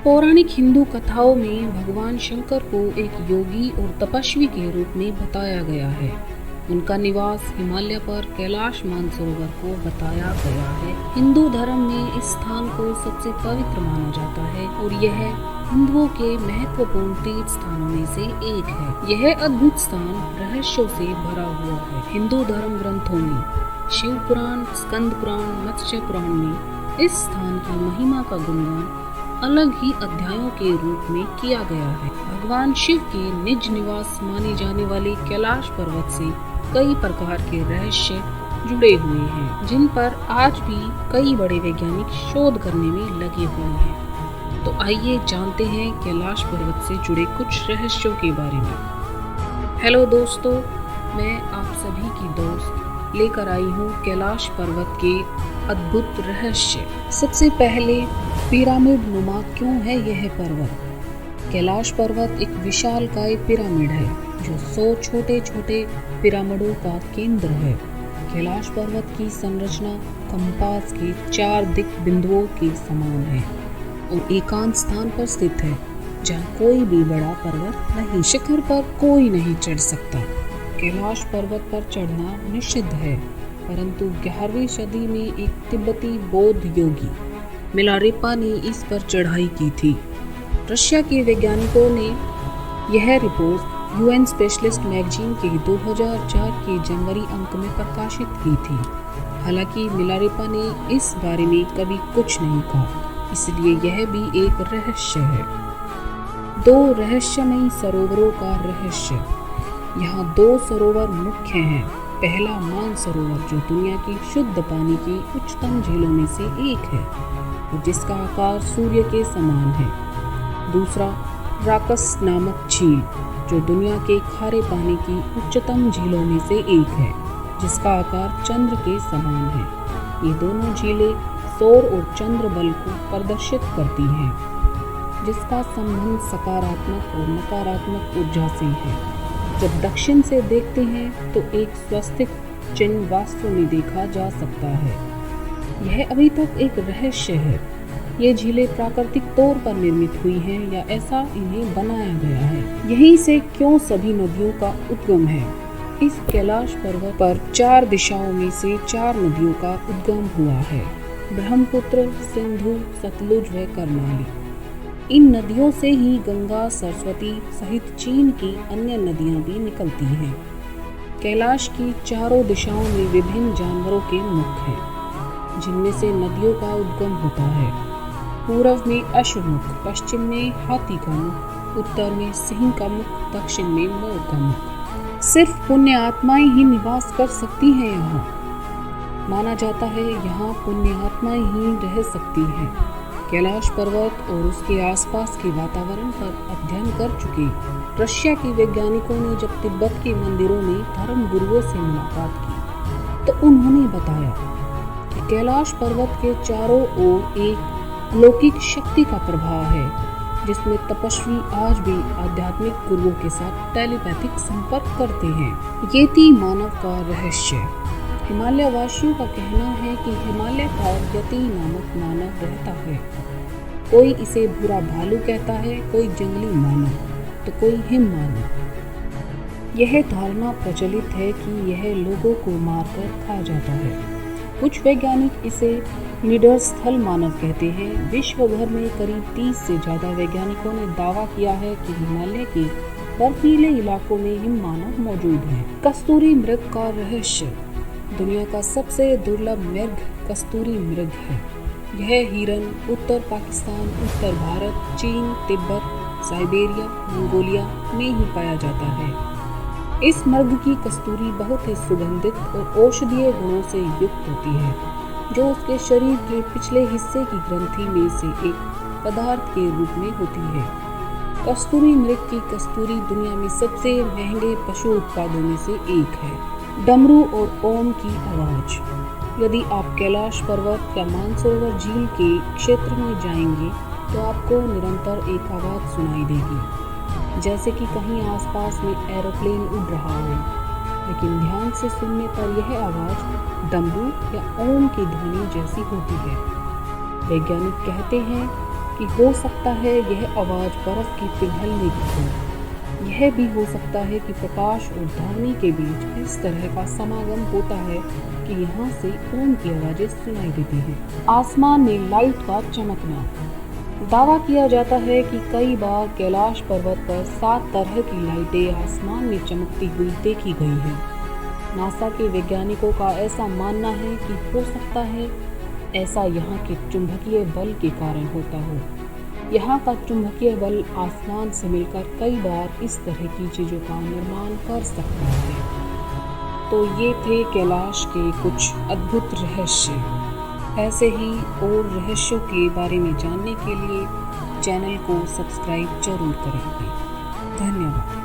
पौराणिक हिंदू कथाओं में भगवान शंकर को एक योगी और तपस्वी के रूप में बताया गया है। उनका निवास हिमालय पर कैलाश मानसरोवर को बताया गया है। हिंदू धर्म में इस स्थान को सबसे पवित्र माना जाता है और यह हिंदुओं के महत्वपूर्ण तीर्थ स्थानों में से एक है। यह अद्भुत स्थान रहस्यों से भरा हुआ है। हिंदू धर्म ग्रंथों में शिव पुराण, स्कंद पुराण, मत्स्य पुराण में इस स्थान की महिमा का गुणगान अलग ही अध्यायों के रूप में किया गया है। भगवान शिव के निज निवास माने जाने वाले कैलाश पर्वत से कई प्रकार के रहस्य जुड़े हुए हैं, जिन पर आज भी कई बड़े वैज्ञानिक शोध करने में लगे हुए हैं। तो आइए जानते हैं कैलाश पर्वत से जुड़े कुछ रहस्यों के बारे में। हेलो दोस्तों, मैं आप सभी की दोस्त लेकर आई हूँ कैलाश पर्वत के अद्भुत रहस्य। सबसे पहले पिरामिड नुमा क्यों है यह पर्वत? कैलाश पर्वत एक विशालकाय पिरामिड है जो 100 छोटे छोटे पिरामिडों का केंद्र है। कैलाश पर्वत की संरचना कंपास के 4 दिक् बिंदुओं के समान है और एकांत स्थान पर स्थित है जहाँ कोई भी बड़ा पर्वत नहीं। शिखर पर कोई नहीं चढ़ सकता। कैलाश पर्वत पर चढ़ना निषिद्ध है, परंतु 11वीं सदी में एक तिब्बती बौद्ध योगी मिलारेपा ने इस पर चढ़ाई की थी। रशिया के वैज्ञानिकों ने यह रिपोर्ट यूएन स्पेशलिस्ट मैगजीन के 2004 के जनवरी अंक में प्रकाशित की थी। हालांकि मिलारेपा ने इस बारे में कभी कुछ नहीं कहा, इसलिए यह भी एक रहस्य है। 2 रहस्यमयी सरोवरों का रहस्य। यहाँ 2 सरोवर मुख्य हैं। पहला मानसरोवर जो दुनिया की शुद्ध पानी की उच्चतम झीलों में से एक है और जिसका आकार सूर्य के समान है। दूसरा राकस नामक झील जो दुनिया के खारे पानी की उच्चतम झीलों में से एक है, जिसका आकार चंद्र के समान है। ये दोनों झीलें सौर और चंद्र बल को प्रदर्शित करती हैं, जिसका संबंध सकारात्मक और नकारात्मक ऊर्जा से है। जब दक्षिण से देखते हैं तो एक स्वस्तिक चिन्ह वास्तव में देखा जा सकता है। यह अभी तक एक रहस्य है। ये झीलें प्राकृतिक तौर पर निर्मित हुई हैं या ऐसा इन्हें बनाया गया है? यहीं से क्यों सभी नदियों का उद्गम है? इस कैलाश पर्वत पर 4 दिशाओं में से 4 नदियों का उद्गम हुआ है। ब्रह्मपुत्र, सिंधु, सतलुज व कर्णाली। इन नदियों से ही गंगा, सरस्वती सहित चीन की अन्य नदियां भी निकलती हैं। कैलाश की चारों दिशाओं में विभिन्न जानवरों के मुख हैं, जिनमें से नदियों का उद्गम होता है। पूर्व में अश्वमुख, पश्चिम में हाथी का मुख, उत्तर में सिंह का मुख, दक्षिण में मोर का मुख। सिर्फ पुण्य आत्माएं ही निवास कर सकती हैं यहाँ। माना जाता है यहाँ पुण्य आत्माएं ही रह सकती हैं। कैलाश पर्वत और उसके आसपास के वातावरण पर अध्ययन कर चुके रशिया के वैज्ञानिकों ने जब तिब्बत के मंदिरों में धर्म गुरुओं से मुलाकात की तो उन्होंने बताया कि कैलाश पर्वत के चारों ओर एक अलौकिक शक्ति का प्रभाव है, जिसमें तपस्वी आज भी आध्यात्मिक गुरुओं के साथ टेलीपैथिक संपर्क करते हैं। ये थी मानव का रहस्य। हिमालय वासियों का कहना है कि हिमालय पर यति नामक मानव रहता है। कोई इसे भूरा भालू कहता है, कोई जंगली मानव, तो कोई हिम मानव। यह धारणा प्रचलित है कि यह लोगों को मारकर खा जाता है। कुछ वैज्ञानिक इसे निडर स्थल मानव कहते हैं। विश्व भर में करीब 30 से ज्यादा वैज्ञानिकों ने दावा किया है कि हिमालय के बर्फीले इलाकों में हिम मानव मौजूद हैं। कस्तूरी मृग का रहस्य। दुनिया का सबसे दुर्लभ मृग कस्तूरी मृग है। यह हिरन उत्तर पाकिस्तान, उत्तर भारत, चीन, तिब्बत, साइबेरिया, मंगोलिया में ही पाया जाता है। इस मृग की कस्तूरी बहुत ही सुगंधित और औषधीय गुणों से युक्त होती है, जो उसके शरीर के पिछले हिस्से की ग्रंथि में से एक पदार्थ के रूप में होती है। कस्तूरी मृग की कस्तूरी दुनिया में सबसे महंगे पशु उत्पादों में से एक है। डमरू और ओम की आवाज। यदि आप कैलाश पर्वत या मानसरोवर झील के क्षेत्र में जाएंगे तो आपको निरंतर एक आवाज सुनाई देगी, जैसे कि कहीं आसपास में एरोप्लेन उड़ रहा हो। लेकिन ध्यान से सुनने पर यह आवाज डमरू या ओम की ध्वनि जैसी होती है। वैज्ञानिक कहते हैं कि हो सकता है यह आवाज़ बर्फ़ की पिघलने की हो। यह भी हो सकता है कि प्रकाश और धरनी के बीच इस तरह का समागम होता है कि यहाँ से ओम की आवाज़ें सुनाई देती हैं। आसमान में लाइट का चमकना। दावा किया जाता है कि कई बार कैलाश पर्वत पर 7 तरह की लाइटें आसमान में चमकती हुई देखी गई हैं। नासा के वैज्ञानिकों का ऐसा मानना है कि हो सकता है ऐसा यहाँ के चुंबकीय बल के कारण होता हो। यहाँ का चुंबकीय बल आसमान से मिलकर कई बार इस तरह की चीज़ों का निर्माण कर सकता है। तो ये थे कैलाश के कुछ अद्भुत रहस्य। ऐसे ही और रहस्यों के बारे में जानने के लिए चैनल को सब्सक्राइब जरूर करें। धन्यवाद।